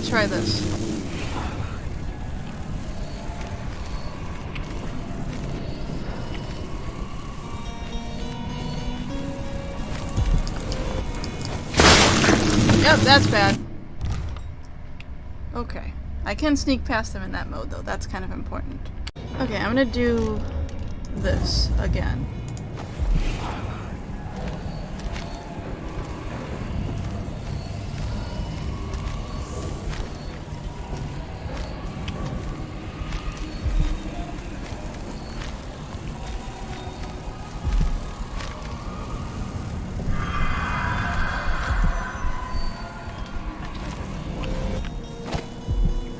gonna try this. Yep, that's bad. Okay. I can sneak past them in that mode, though. That's kind of important. Okay, I'm gonna do this again.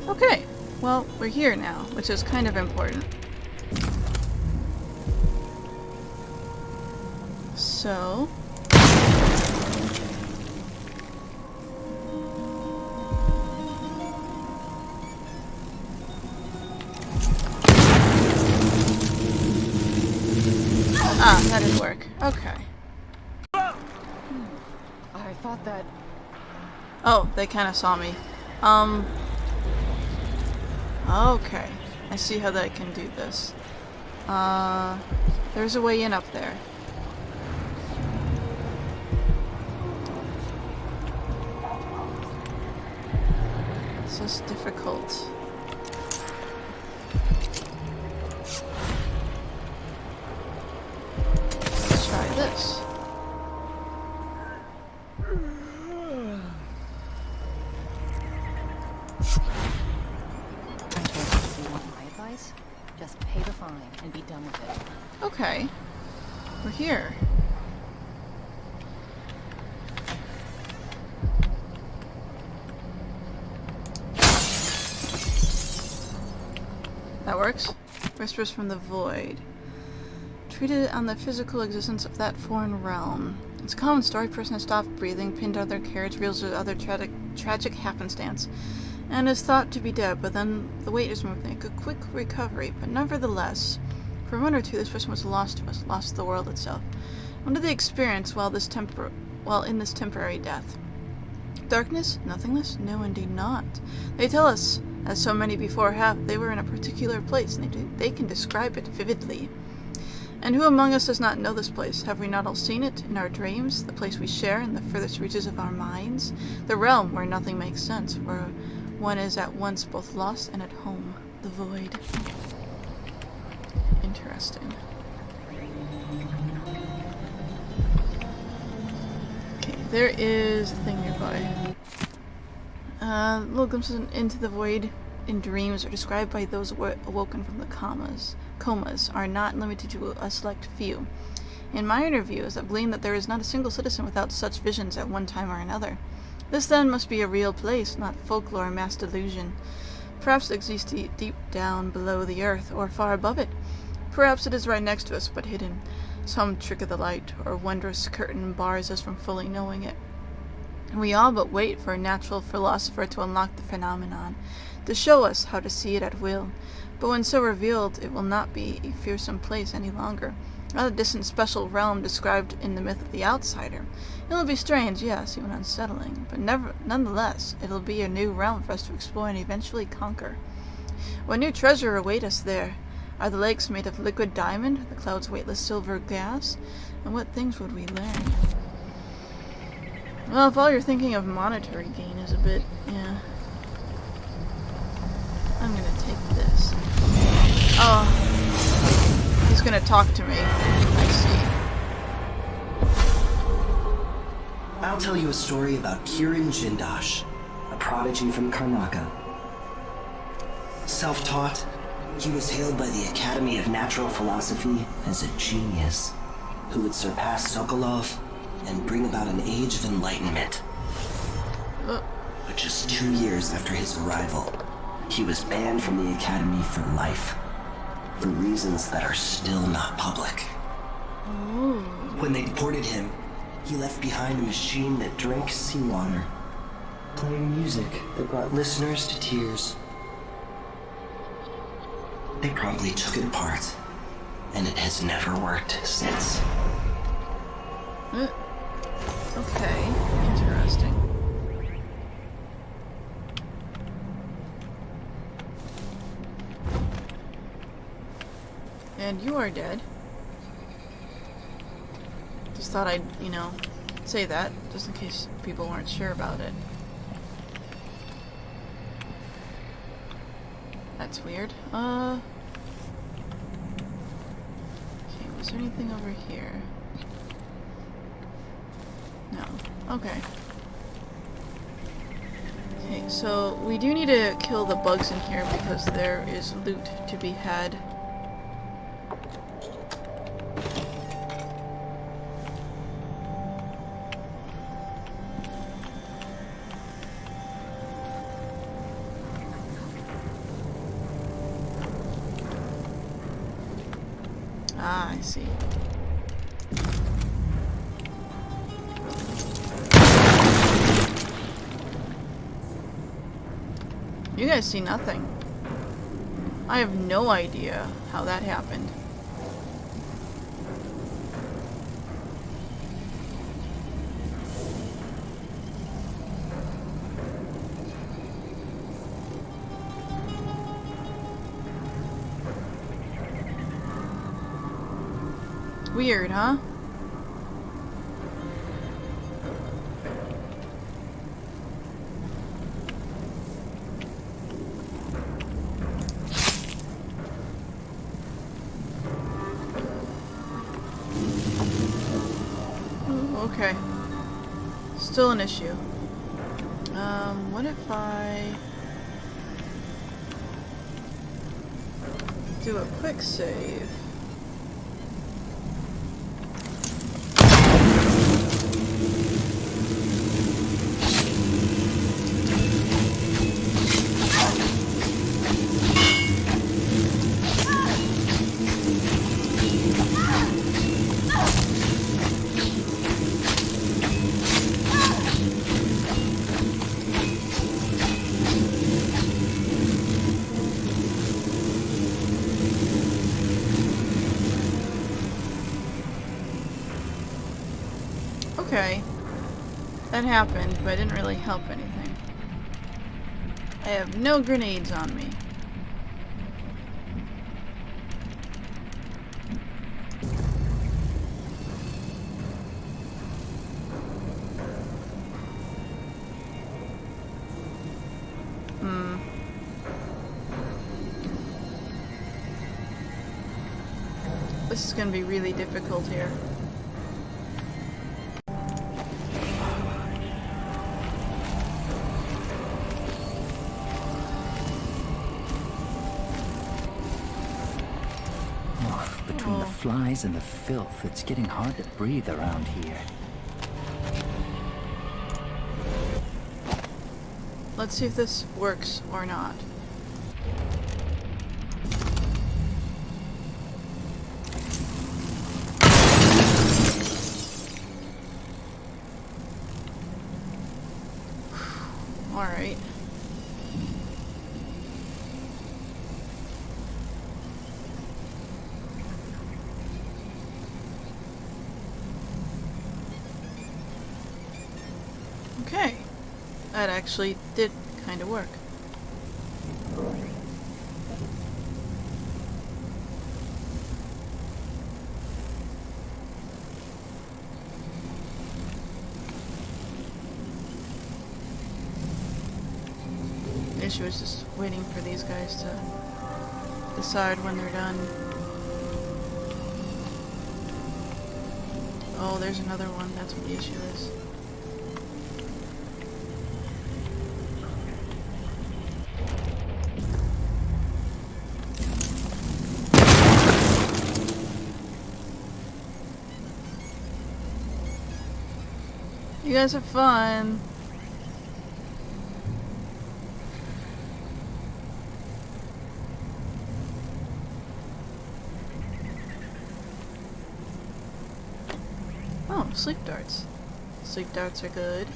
Okay, well, we're here now, which is kind of important. So... Ah, that didn't work. Okay. I thought that... Oh, they kind of saw me. Okay. I see how they can do this. There's a way in up there. This is difficult. Let's try this. Just pay the fine and be done with it. Okay. We're here. That works. Whispers from the void. Treated on the physical existence of that foreign realm. It's a common story. Person has stopped breathing, pinned to their carriage, reels with other tragic happenstance, and is thought to be dead, but then the weight is removed. Make a quick recovery, but nevertheless, for a moment or two, this person was lost to us, lost to the world itself. What did they experience while in this temporary death? Darkness? Nothingness? No, indeed not. They tell us, as so many before have, they were in a particular place, and they can describe it vividly. And who among us does not know this place? Have we not all seen it in our dreams? The place we share in the furthest reaches of our minds? The realm where nothing makes sense, where one is at once both lost and at home. The void. Interesting. Okay, there is a thing nearby. Little glimpses into the void in dreams are described by those awoken from the comas are not limited to a select few. In my interviews, I've gleaned that there is not a single citizen without such visions at one time or another. This then must be a real place, not folklore or mass delusion. Perhaps it exists deep down below the earth, or far above it. Perhaps it is right next to us, but hidden. Some trick of the light, or wondrous curtain bars us from fully knowing it. We all but wait for a natural philosopher to unlock the phenomenon, to show us how to see it at will. But when so revealed, it will not be a fearsome place any longer, not a distant special realm described in the myth of the outsider. It will be strange, yes, even unsettling, but nonetheless, it will be a new realm for us to explore and eventually conquer. What new treasure await us there? Are the lakes made of liquid diamond, the clouds weightless silver gas? And what things would we learn? Well, if all you're thinking of monetary gain is a bit, yeah. I'm gonna take this. Oh. He's gonna talk to me. I see. I'll tell you a story about Kirin Jindosh, a prodigy from Karnaca. Self-taught, he was hailed by the Academy of Natural Philosophy as a genius who would surpass Sokolov and bring about an age of enlightenment. But just 2 years after his arrival, he was banned from the Academy for life, for reasons that are still not public. Ooh. When they deported him, he left behind a machine that drank seawater, playing music that brought listeners to tears. They promptly took it apart, and it has never worked since. Okay, interesting. And you are dead. Just thought I'd, you know, say that, just in case people weren't sure about it. That's weird. Okay, was there anything over here? No. Okay. Okay, so we do need to kill the bugs in here because there is loot to be had. Ah, I see. You guys see nothing. I have no idea how that happened. Weird, huh? Okay. Still an issue. What if I do a quick save? Okay, that happened, but it didn't really help anything. I have no grenades on me. This is gonna be really difficult here. Between the flies and the filth, it's getting hard to breathe around here. Let's see if this works or not. Alright. Okay. That actually did kind of work. The issue is just waiting for these guys to decide when they're done. Oh, there's another one. That's what the issue is. You guys have fun. Oh, sleep darts. Sleep darts are good.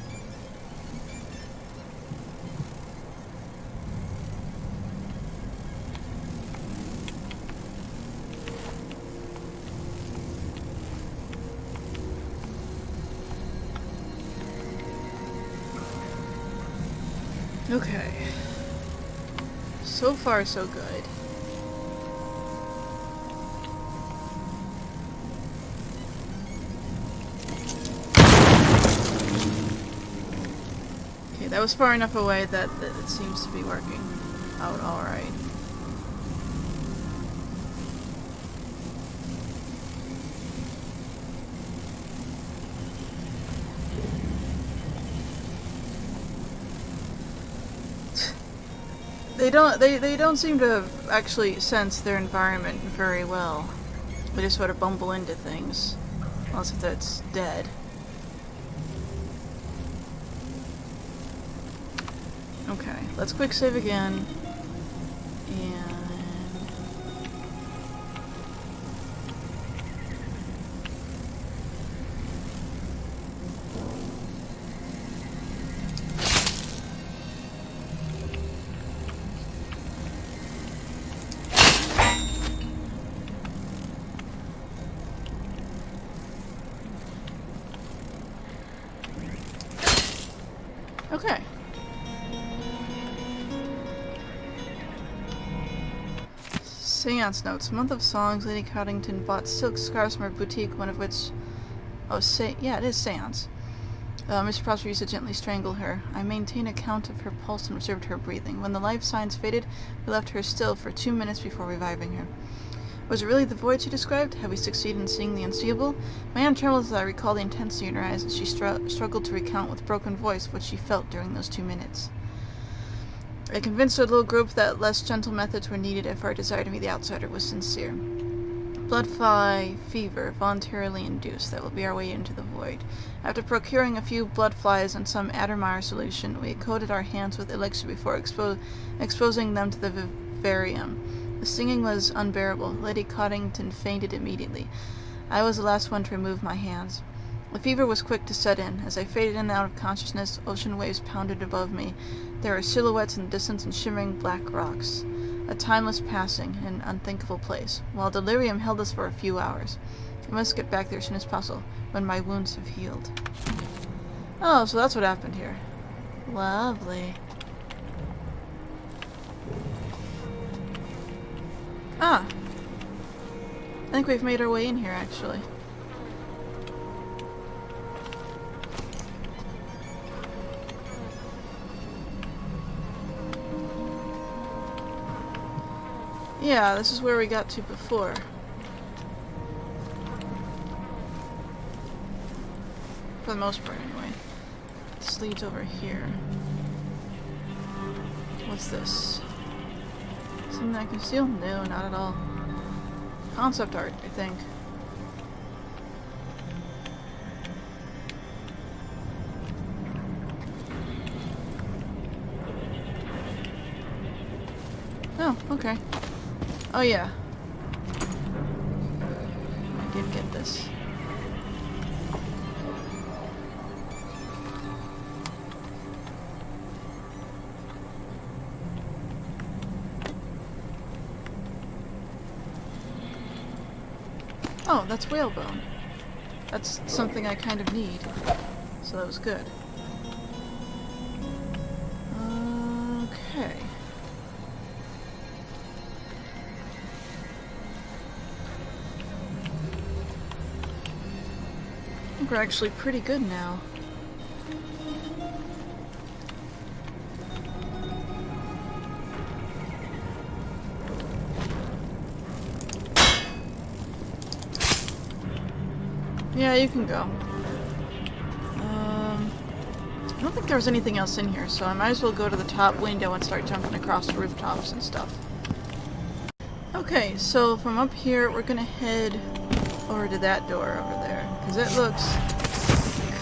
Okay. So far, so good. that was far enough away that it seems to be working out alright. They don't seem to actually sense their environment very well. They just sort of bumble into things. Unless if that's dead. Okay, let's quick save again. And okay. Seance notes. Month of songs. Lady Coddington bought silk scarves from her boutique, one of which... Oh, yeah, it is Seance. Mr. Prosper used to gently strangle her. I maintained a count of her pulse and observed her breathing. When the life signs faded, we left her still for 2 minutes before reviving her. Was it really the void she described? Had we succeeded in seeing the unseeable? My hand trembled as I recalled the intensity in her eyes as she struggled to recount with broken voice what she felt during those 2 minutes. I convinced our little group that less gentle methods were needed if our desire to meet the outsider was sincere. Bloodfly fever, voluntarily induced, that will be our way into the void. After procuring a few blood flies and some Addermeyer solution, we coated our hands with elixir before exposing them to the vivarium. The stinging was unbearable. Lady Coddington fainted immediately. I was the last one to remove my hands. The fever was quick to set in. As I faded in and out of consciousness, ocean waves pounded above me. There were silhouettes in the distance and shimmering black rocks. A timeless passing in an unthinkable place, while delirium held us for a few hours. I must get back there as soon as possible, when my wounds have healed. Oh, so that's what happened here. Lovely. Ah! I think we've made our way in here, actually. Yeah, this is where we got to before. For the most part, anyway. This leads over here. What's this? Something I can steal? No, not at all. Concept art, I think. Oh, okay. Oh yeah. I did get this. Oh, that's whalebone. That's something I kind of need. So that was good. Okay. I think we're actually pretty good now. Yeah, you can go. I don't think there was anything else in here, so I might as well go to the top window and start jumping across the rooftops and stuff. Okay, so from up here, we're gonna head over to that door over there, because it looks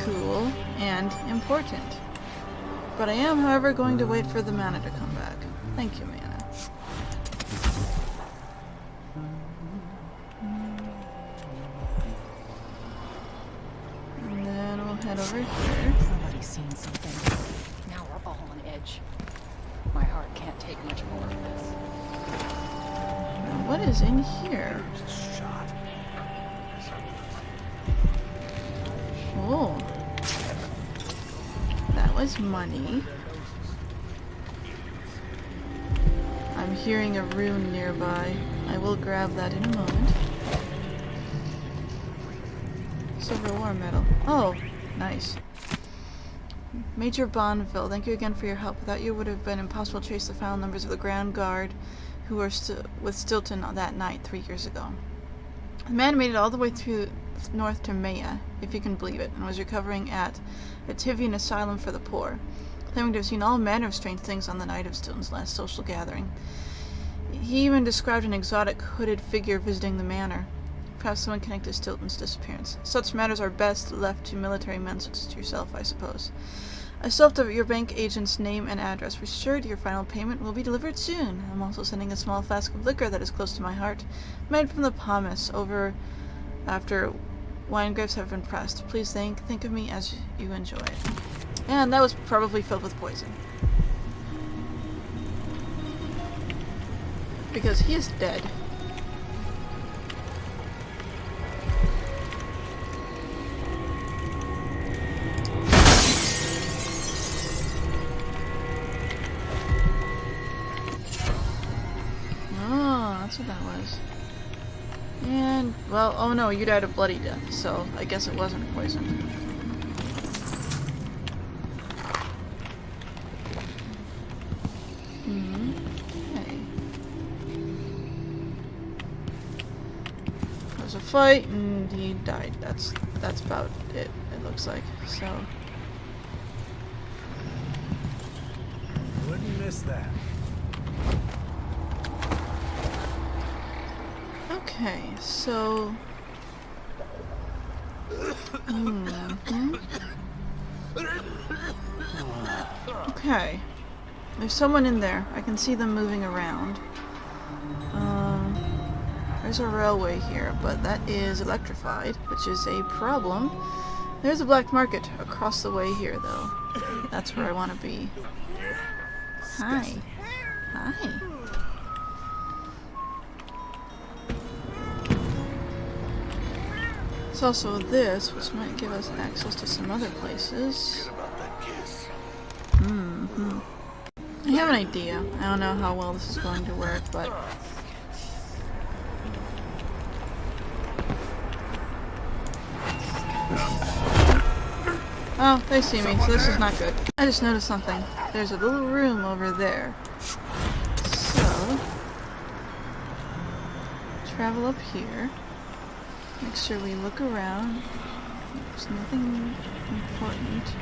cool and important. But I am, however, going to wait for the mana to come back. Thank you, mana. And then we'll head over here. Somebody's seen something. Now we're all on edge. My heart can't take much more of this. Now, what is in here? Oh. That was money. I'm hearing a rune nearby. I will grab that in a moment. Silver war medal. Oh, nice. Major Bonneville, thank you again for your help. Without you, it would have been impossible to trace the final numbers of the Grand Guard who were with Stilton on that night 3 years ago. The man made it all the way through north to Maya, if you can believe it, and was recovering at a Tivian asylum for the poor, claiming to have seen all manner of strange things on the night of Stilton's last social gathering. He even described an exotic hooded figure visiting the manor. Perhaps someone connected to Stilton's disappearance. Such matters are best left to military men such as yourself, I suppose. I still have your bank agent's name and address. Be assured your final payment will be delivered soon. I'm also sending a small flask of liquor that is close to my heart, made from the pomace over after wine grapes have been pressed. Please think of me as you enjoy it. And that was probably filled with poison. Because he is dead. That's what that was. And, well, oh no, you died a bloody death, so I guess it wasn't poisoned. Okay. There was a fight, and he died. That's about it looks like, so. Wouldn't miss that. Okay, so... Okay. There's someone in there. I can see them moving around. There's a railway here, but that is electrified, which is a problem. There's a black market across the way here, though. That's where I want to be. Hi. Hi. There's also this, which might give us access to some other places. I have an idea. I don't know how well this is going to work, but... Oh, they see me, so this is not good. I just noticed something. There's a little room over there. So... travel up here. Make sure we look around. There's nothing important.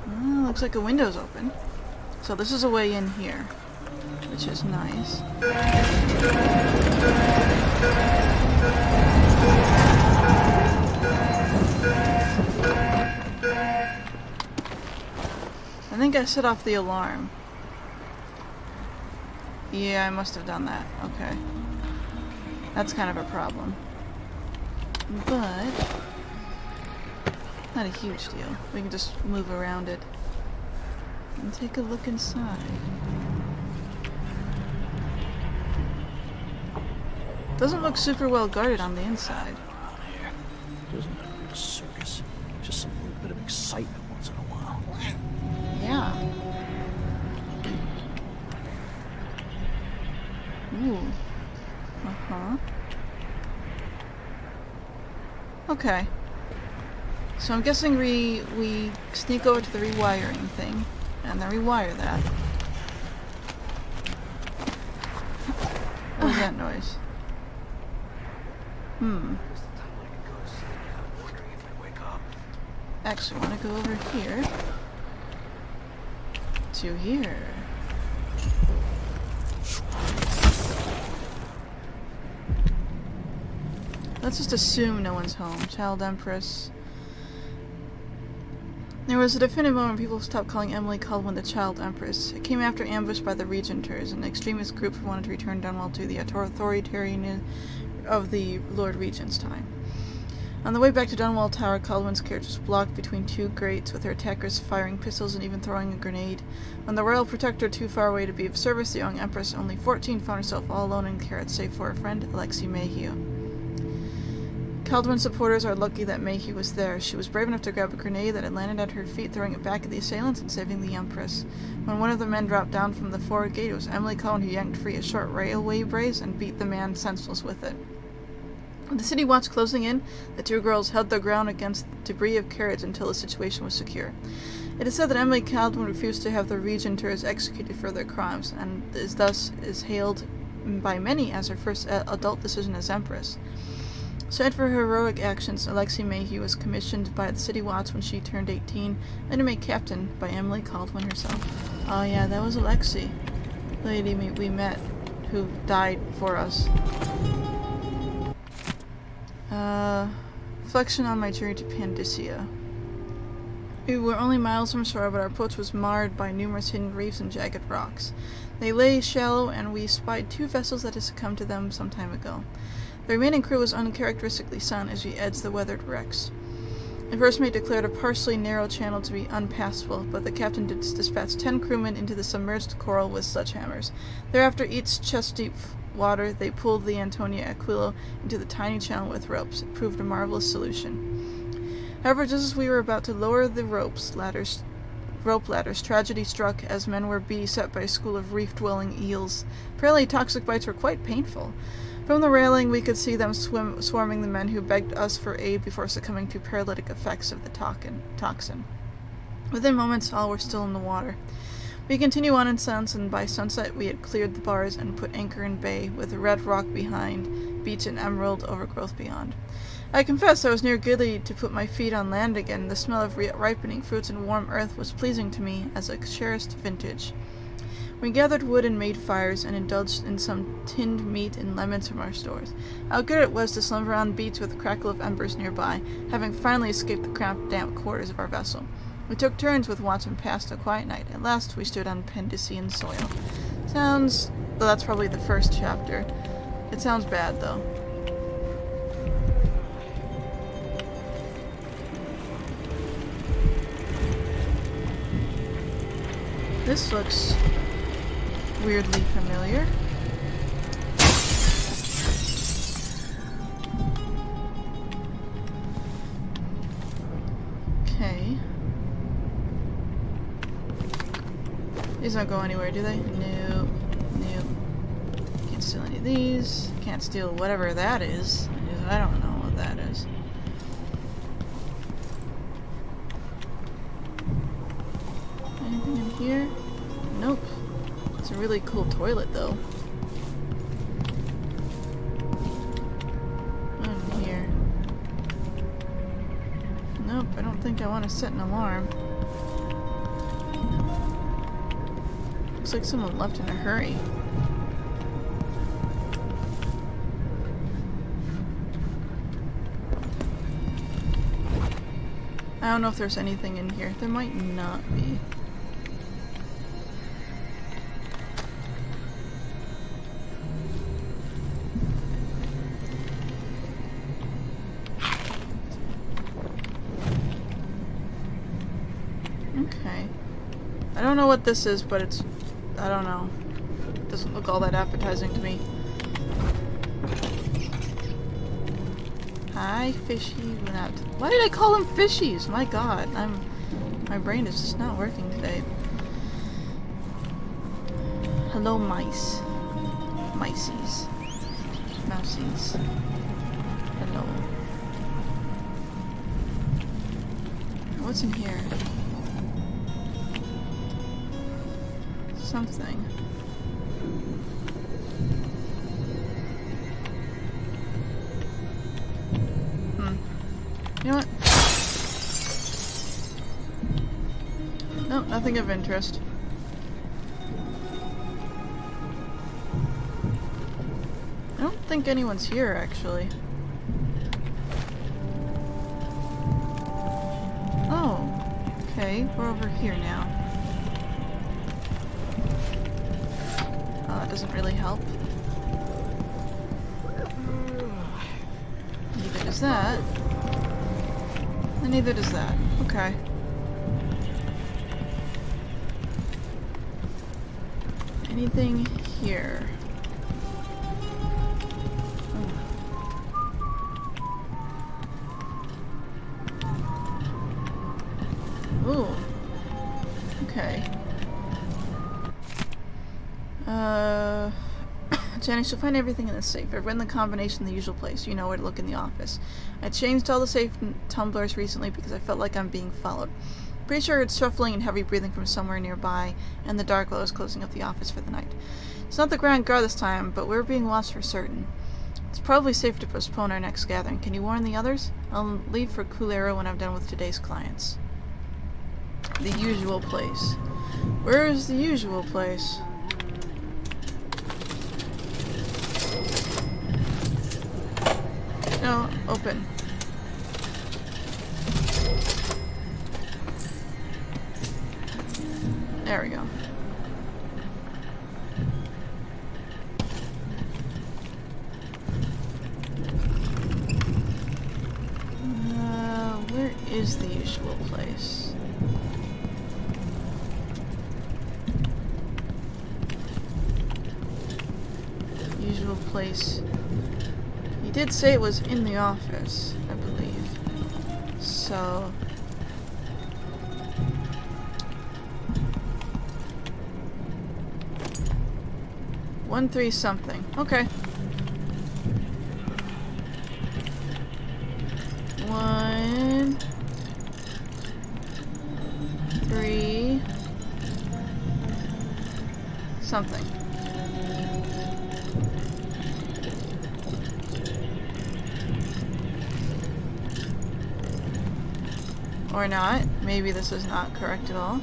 Oh, looks like a window's open. So this is a way in here, which is nice. I think I set off the alarm. Yeah, I must have done that. Okay. That's kind of a problem. But not a huge deal. We can just move around it and take a look inside. Doesn't look super well guarded on the inside. Here. Doesn't look like a circus. Just a little bit of excitement once in a while. Yeah. Ooh. Uh-huh. Okay. So I'm guessing we sneak over to the rewiring thing and then rewire that. What was that noise? Actually, I want to go over here to here. Let's just assume no one's home. Child Empress. There was a definitive moment when people stopped calling Emily Caldwell the Child Empress. It came after ambush by the Regenters, an extremist group who wanted to return Dunwell to the authoritarian of the Lord Regent's time. On the way back to Dunwell Tower, Caldwell's carriage was blocked between two grates, with her attackers firing pistols and even throwing a grenade. When the royal protector too far away to be of service, the young Empress, only 14, found herself all alone in the carriage, save for her friend, Alexei Mayhew. Caldwell's supporters are lucky that Mayhew was there. She was brave enough to grab a grenade that had landed at her feet, throwing it back at the assailants and saving the Empress. When one of the men dropped down from the forward gate, it was Emily Caldwell who yanked free a short railway brace and beat the man senseless with it. With the city watch closing in, the two girls held their ground against the debris of carriage until the situation was secure. It is said that Emily Caldwin refused to have the Regenters executed for their crimes, and is hailed by many as her first adult decision as Empress. So, and for her heroic actions, Alexei Mayhew was commissioned by the City Watch when she turned 18, later made captain by Emily Caldwin herself. Oh yeah, that was Alexei, the lady we met, who died for us. Reflection on my journey to Pandysia. We were only miles from shore, but our approach was marred by numerous hidden reefs and jagged rocks. They lay shallow, and we spied 2 vessels that had succumbed to them some time ago. The remaining crew was uncharacteristically silent as we edged the weathered wrecks. The first mate declared a partially narrow channel to be unpassable, but the captain dispatched 10 crewmen into the submerged coral with sledgehammers. Thereafter, each chest-deep water, they pulled the Antonia Aquilo into the tiny channel with ropes. It proved a marvelous solution. However, just as we were about to lower the rope ladders, tragedy struck as men were beset by a school of reef-dwelling eels. Apparently, toxic bites were quite painful. From the railing, we could see them swarming the men who begged us for aid before succumbing to paralytic effects of the toxin. Within moments, all were still in the water. We continued on in silence, and by sunset we had cleared the bars and put anchor in bay, with a red rock behind, beach and emerald overgrowth beyond. I confess I was near giddy to put my feet on land again. The smell of ripening fruits and warm earth was pleasing to me as a cherished vintage. We gathered wood and made fires, and indulged in some tinned meat and lemons from our stores. How good it was to slumber on the beach with a crackle of embers nearby, having finally escaped the cramped, damp quarters of our vessel. We took turns with watch and passed a quiet night. At last, we stood on Pandysian soil. Sounds... well, that's probably the first chapter. It sounds bad, though. This looks weirdly familiar. Okay. These don't go anywhere, do they? No. No. Can't steal any of these. Can't steal whatever that is. I don't know what that is. Anything in here? Nope. It's a really cool toilet, though. In here. Nope, I don't think I want to set an alarm. Looks like someone left in a hurry. I don't know if there's anything in here. There might not be. Okay. I don't know what this is, but it's... I don't know. It doesn't look all that appetizing to me. Hi, fishy. Why did I call them fishies? My god, my brain is just not working today. Hello, mice. Miceies. Mousies. Hello. What's in here? Something. You know what? Nope, nothing of interest. I don't think anyone's here, actually. Oh, okay, we're over here now. Oh, that doesn't really help. Neither does that. And neither does that. Okay. Anything here? Ooh. Okay. Janice, you'll find everything in the safe. I've written the combination in the usual place. You know where to look in the office. I changed all the safe tumblers recently because I felt like I'm being followed. Pretty sure it's shuffling and heavy breathing from somewhere nearby, and the dark glow is closing up the office for the night. It's not the Grand Guard this time, but we're being watched for certain. It's probably safe to postpone our next gathering. Can you warn the others? I'll leave for Kulera when I'm done with today's clients. The usual place. Where is the usual place? No, open. There we go. Where is the usual place? Usual place. He did say it was in the office, I believe. So... 1-3 something. Okay. 1 3 something. Or not. Maybe this is not correct at all.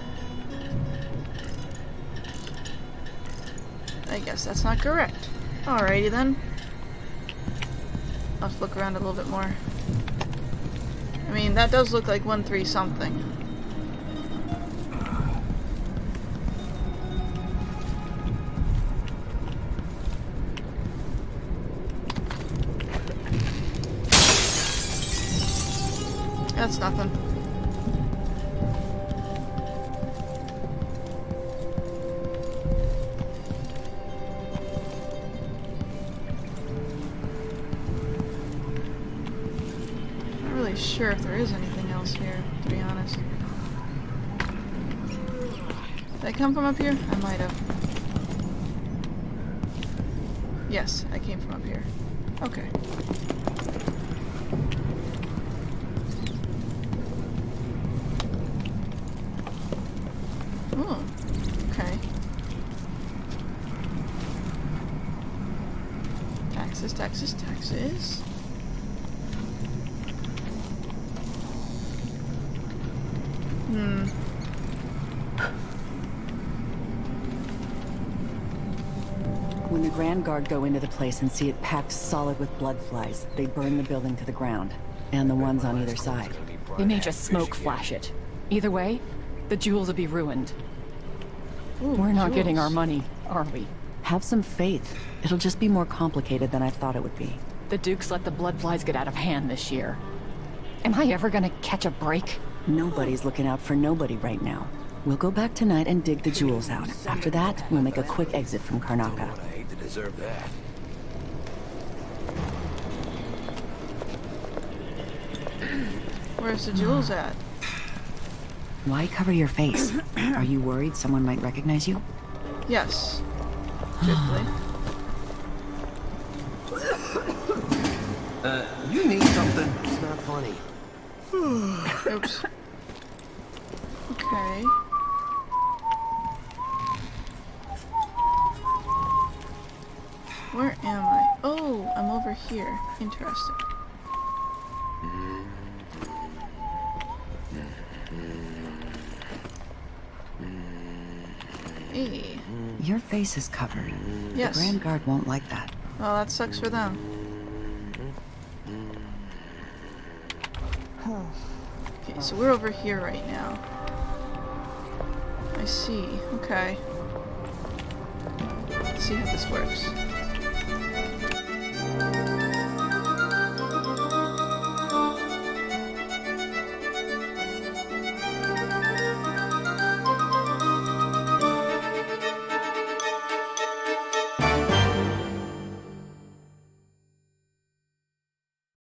I guess that's not correct. Alrighty then. I'll have to look around a little bit more. I mean, that does look like 1-3 something. That's nothing. Sure if there is anything else here, to be honest. Did I come from up here? I might have. Yes, I came from up here. Okay. Oh, okay. Taxes, taxes, taxes. When the Grand Guard go into the place and see it packed solid with blood flies, they burn the building to the ground. And the ones on either side. They may just smoke flash it. Either way, the jewels will be ruined. Ooh, We're not jewels. getting our money, are we? Have some faith. It'll just be more complicated than I thought it would be. The Dukes let the blood flies get out of hand this year. Am I ever gonna catch a break? Nobody's looking out for nobody right now. We'll go back tonight and dig the jewels out. After that, we'll make a quick exit from Karnaca. I hate to deserve that. Where's the jewels at? Why cover your face? Are you worried someone might recognize you? Yes. Truthfully. You need something. It's not funny. Oops. Okay. Where am I? Oh, I'm over here. Interesting. Hey. Your face is covered. Yes. The Grand Guard won't like that. Well, that sucks for them. Okay, so we're over here right now. I see. Okay. Let's see how this works.